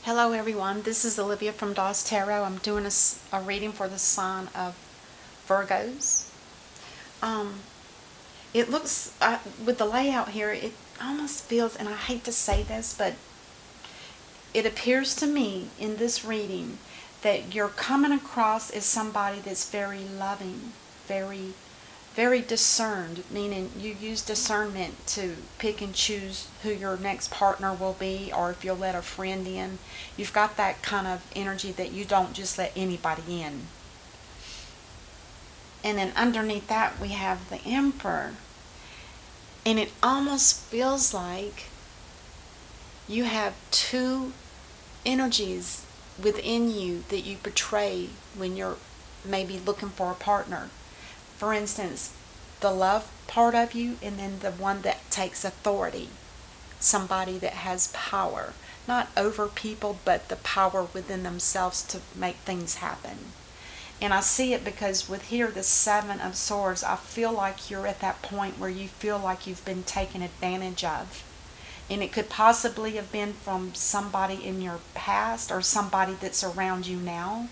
Hello everyone, this is Olivia from Dawes Tarot. I'm doing a reading for the sign of Virgos. Um, it looks, with the layout here, it almost feels, and I hate to say this, but it appears to me in this reading that you're coming across as somebody that's very loving, very discerned, meaning you use discernment to pick and choose who your next partner will be, or if you'll let a friend in. You've got that kind of energy that you don't just let anybody in. And then underneath that we have the Emperor. And it almost feels like you have two energies within you that you portray when you're maybe looking for a partner. For instance, the love part of you, and then the one that takes authority. Somebody that has power. Not over people, but the power within themselves to make things happen. And I see it because with here, the Seven of Swords, I feel like you're at that point where you feel like you've been taken advantage of. And it could possibly have been from somebody in your past or somebody that's around you now.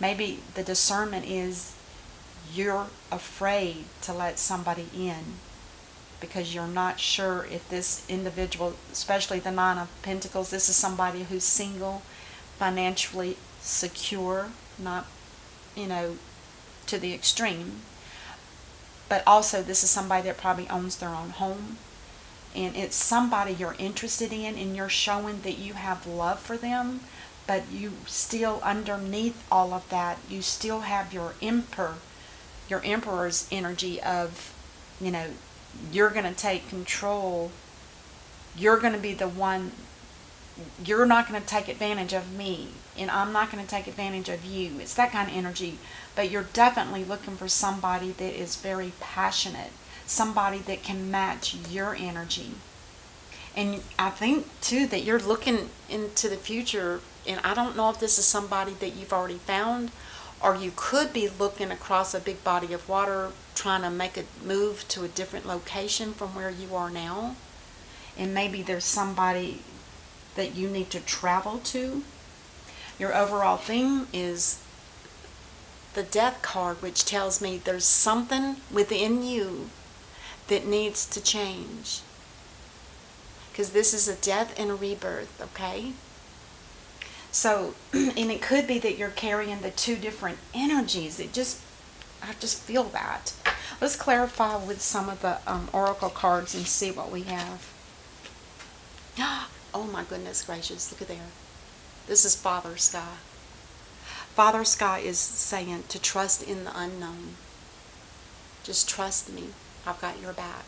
Maybe the discernment is you're afraid to let somebody in because you're not sure if this individual, especially the Nine of Pentacles, this is somebody who's single, financially secure, not, to the extreme. But also this is somebody that probably owns their own home. And it's somebody you're interested in, and you're showing that you have love for them, but you still, underneath all of that, you still have your emperor's energy of, you're going to take control. You're going to be the one. You're not going to take advantage of me, and I'm not going to take advantage of you. It's that kind of energy. But you're definitely looking for somebody that is very passionate, somebody that can match your energy. And I think too that you're looking into the future, and I don't know if this is somebody that you've already found, or you could be looking across a big body of water trying to make a move to a different location from where you are now. And maybe there's somebody that you need to travel to. Your overall theme is the Death card, which tells me there's something within you that needs to change. Because this is a death and a rebirth, okay? So, and it could be that you're carrying the two different energies. I just feel that. Let's clarify with some of the oracle cards and see what we have. Oh my goodness gracious, look at there. This is Father Sky. Father Sky is saying to trust in the unknown. Just trust me. I've got your back.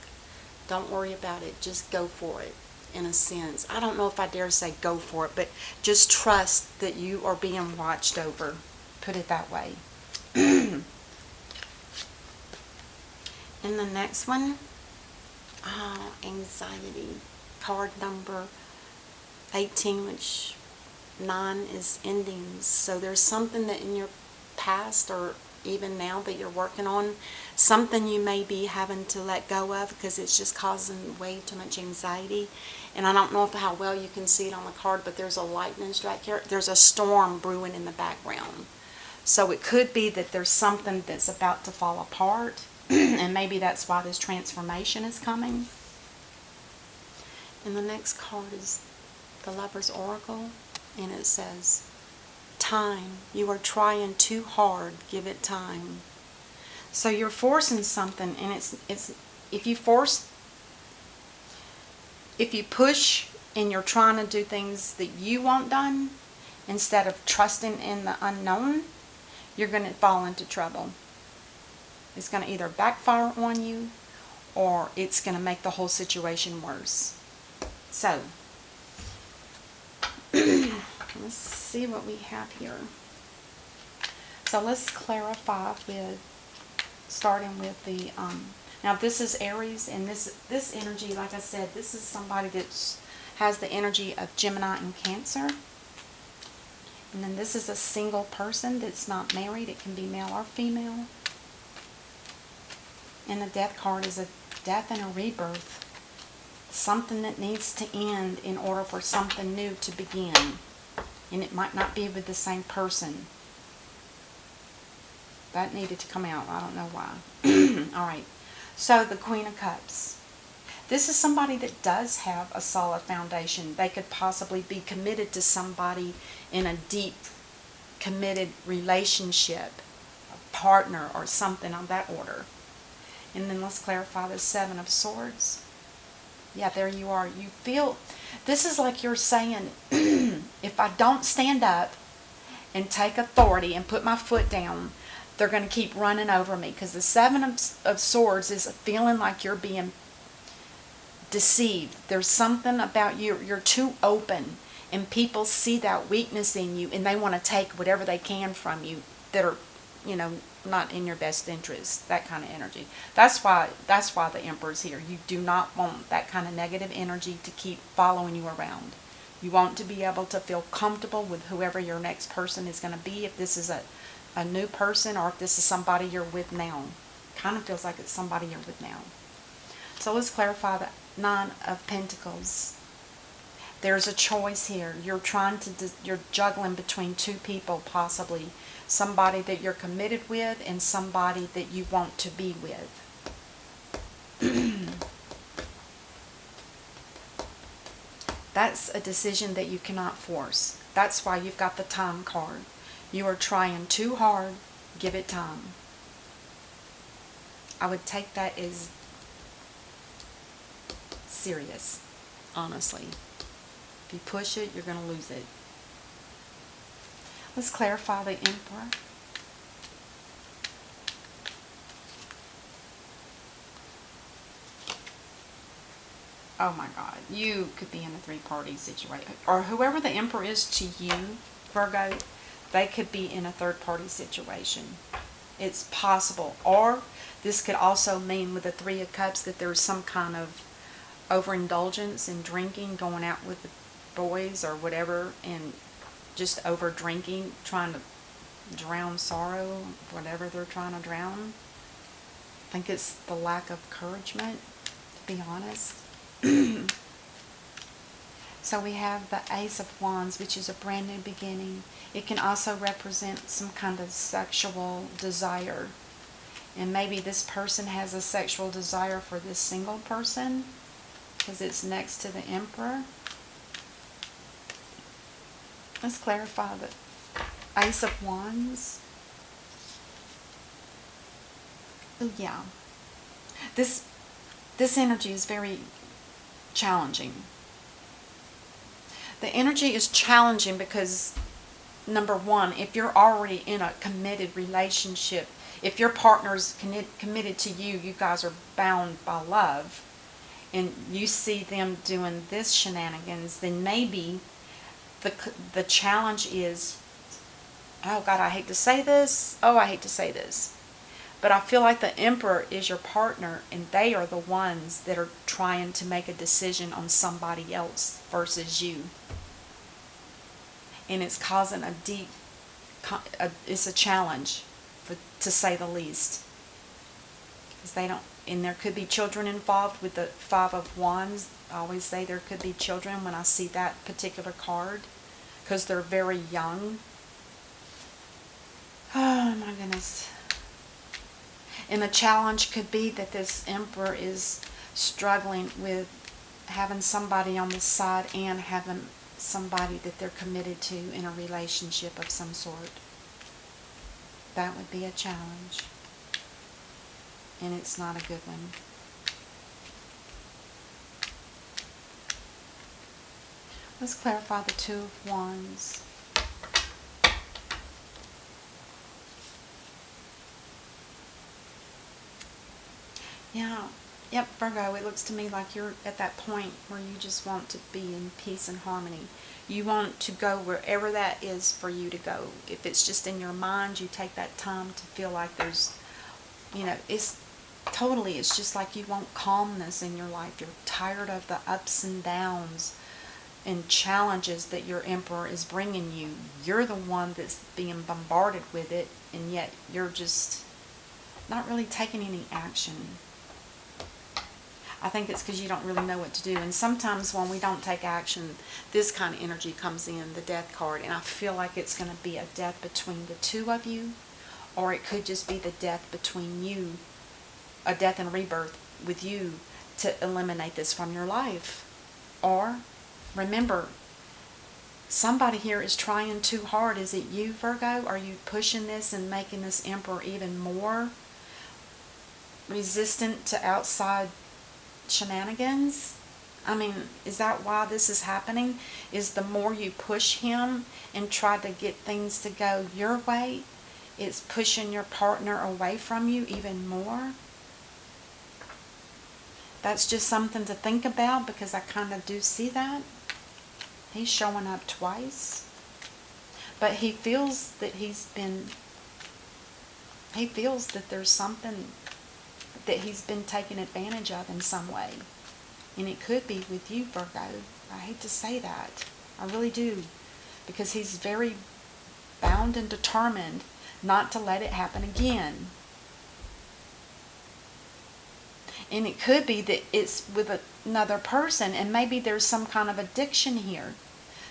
Don't worry about it. Just go for it, in a sense. I don't know if I dare say go for it, but just trust that you are being watched over. Put it that way. And the next one, anxiety. Card number 18, which 9 is endings. So there's something that in your past or even now that you're working on, something you may be having to let go of because it's just causing way too much anxiety. And I don't know how well you can see it on the card, but there's a lightning strike here. There's a storm brewing in the background. So it could be that there's something that's about to fall apart, and maybe that's why this transformation is coming. And the next card is the Lover's Oracle, and it says, time. You are trying too hard. Give it time. So you're forcing something, and it's if you push and you're trying to do things that you want done instead of trusting in the unknown, you're going to fall into trouble. It's going to either backfire on you, or it's going to make the whole situation worse. So let's see what we have here. So let's clarify with, starting with the, now this is Aries, and this energy, like I said, this is somebody that has the energy of Gemini and Cancer. And then this is a single person that's not married. It can be male or female. And the Death card is a death and a rebirth. Something that needs to end in order for something new to begin. And it might not be with the same person. That needed to come out. I don't know why. All right. So the Queen of Cups. This is somebody that does have a solid foundation. They could possibly be committed to somebody in a deep, committed relationship, a partner or something of that order. And then let's clarify the Seven of Swords. Yeah, there you are. You feel, this is like you're saying, if I don't stand up and take authority and put my foot down, they're going to keep running over me. Because the Seven of Swords is feeling like you're being deceived. There's something about you. You're too open. And people see that weakness in you. And they want to take whatever they can from you that are, not in your best interest. That kind of energy. That's why the Emperor's here. You do not want that kind of negative energy to keep following you around. You want to be able to feel comfortable with whoever your next person is going to be. If this is a new person or if this is somebody you're with now. Kind of feels like it's somebody you're with now. So let's clarify the Nine of Pentacles. There's a choice here. You're you're juggling between two people possibly. Somebody that you're committed with and somebody that you want to be with. That's a decision that you cannot force. That's why you've got the Time card. You are trying too hard. Give it time. I would take that as serious, honestly. If you push it, you're going to lose it. Let's clarify the Emperor. Oh my God. You could be in a three-party situation. Or whoever the Emperor is to you, Virgo, they could be in a third-party situation. It's possible. Or this could also mean with the Three of Cups that there's some kind of overindulgence in drinking, going out with the boys or whatever, and just over drinking, trying to drown sorrow, whatever they're trying to drown. I think it's the lack of encouragement, to be honest. So we have the Ace of Wands, which is a brand new beginning. It can also represent some kind of sexual desire. And maybe this person has a sexual desire for this single person because it's next to the Emperor. Let's clarify the Ace of Wands. Oh yeah. This energy is very challenging. The energy is challenging because, number one, if you're already in a committed relationship, if your partner's committed to you, you guys are bound by love, and you see them doing this shenanigans, then maybe the challenge is, oh God, I hate to say this. Oh, I hate to say this. But I feel like the Emperor is your partner, and they are the ones that are trying to make a decision on somebody else versus you. And it's causing it's a challenge, to say the least. Because they don't, and there could be children involved with the Five of Wands. I always say there could be children when I see that particular card, because they're very young. Oh my goodness. And the challenge could be that this Emperor is struggling with having somebody on the side and having somebody that they're committed to in a relationship of some sort. That would be a challenge. And it's not a good one. Let's clarify the Two of Wands. Yeah. Yep, Virgo, it looks to me like you're at that point where you just want to be in peace and harmony. You want to go wherever that is for you to go. If it's just in your mind, you take that time to feel like there's, it's just like you want calmness in your life. You're tired of the ups and downs and challenges that your Emperor is bringing you. You're the one that's being bombarded with it, and yet you're just not really taking any action. I think it's because you don't really know what to do. And sometimes when we don't take action, this kind of energy comes in, the death card. And I feel like it's going to be a death between the two of you. Or it could just be the death between you. A death and rebirth with you to eliminate this from your life. Or, remember, somebody here is trying too hard. Is it you, Virgo? Are you pushing this and making this Emperor even more resistant to outside shenanigans? I mean, is that why this is happening? Is the more you push him and try to get things to go your way, it's pushing your partner away from you even more? That's just something to think about, because I kind of do see that. He's showing up twice. But he feels that he feels that there's something that he's been taken advantage of in some way. And it could be with you, Virgo. I hate to say that. I really do. Because he's very bound and determined not to let it happen again. And it could be that it's with another person, and maybe there's some kind of addiction here.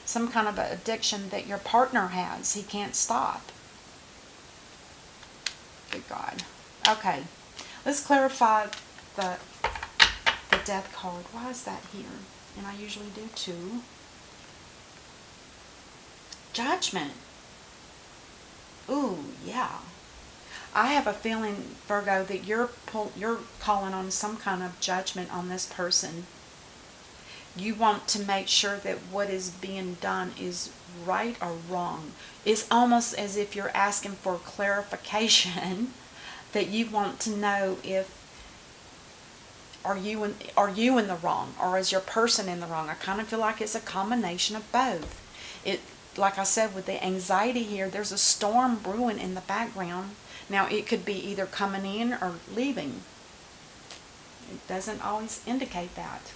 Some kind of addiction that your partner has. He can't stop. Good God. Okay. Let's clarify the death card. Why is that here? And I usually do too. Judgment. Ooh, yeah. I have a feeling, Virgo, that you're calling on some kind of judgment on this person. You want to make sure that what is being done is right or wrong. It's almost as if you're asking for clarification, that you want to know if are you in the wrong, or is your person in the wrong. I kind of feel like it's a combination of both. Like I said, with the anxiety here, there's a storm brewing in the background. Now, it could be either coming in or leaving. It doesn't always indicate that.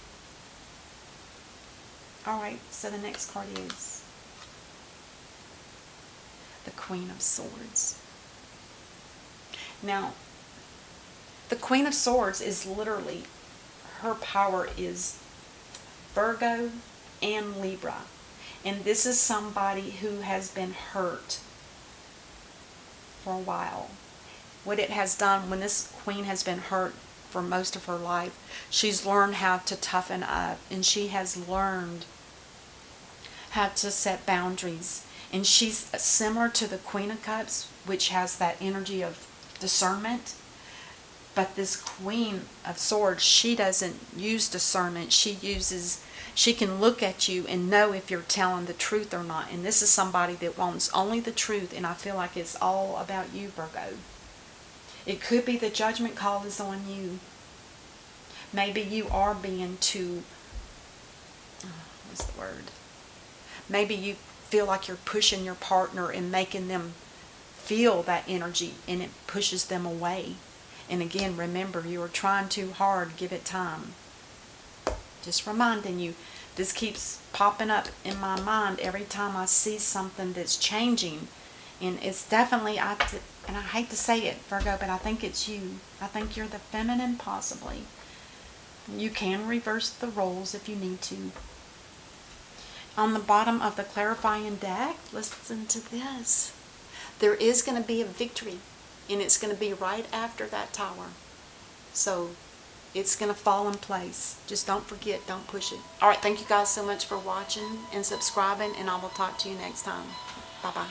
Alright, so the next card is the Queen of Swords. Now, the Queen of Swords is literally, her power is Virgo and Libra. And this is somebody who has been hurt for a while. What it has done, when this queen has been hurt for most of her life, she's learned how to toughen up, and she has learned how to set boundaries. And she's similar to the Queen of Cups, which has that energy of discernment. But this Queen of Swords, she doesn't use discernment. She can look at you and know if you're telling the truth or not. And this is somebody that wants only the truth. And I feel like it's all about you, Virgo. It could be the judgment call is on you. Maybe you are being too, what's the word? Maybe you feel like you're pushing your partner and making them feel that energy, and it pushes them away. And again, remember, you are trying too hard. Give it time. Just reminding you, this keeps popping up in my mind every time I see something that's changing. And it's definitely, and I hate to say it, Virgo, but I think it's you. I think you're the feminine, possibly. You can reverse the roles if you need to. On the bottom of the clarifying deck, listen to this. There is going to be a victory, and it's going to be right after that tower. So it's going to fall in place. Just don't forget, don't push it. All right, thank you guys so much for watching and subscribing, and I will talk to you next time. Bye-bye.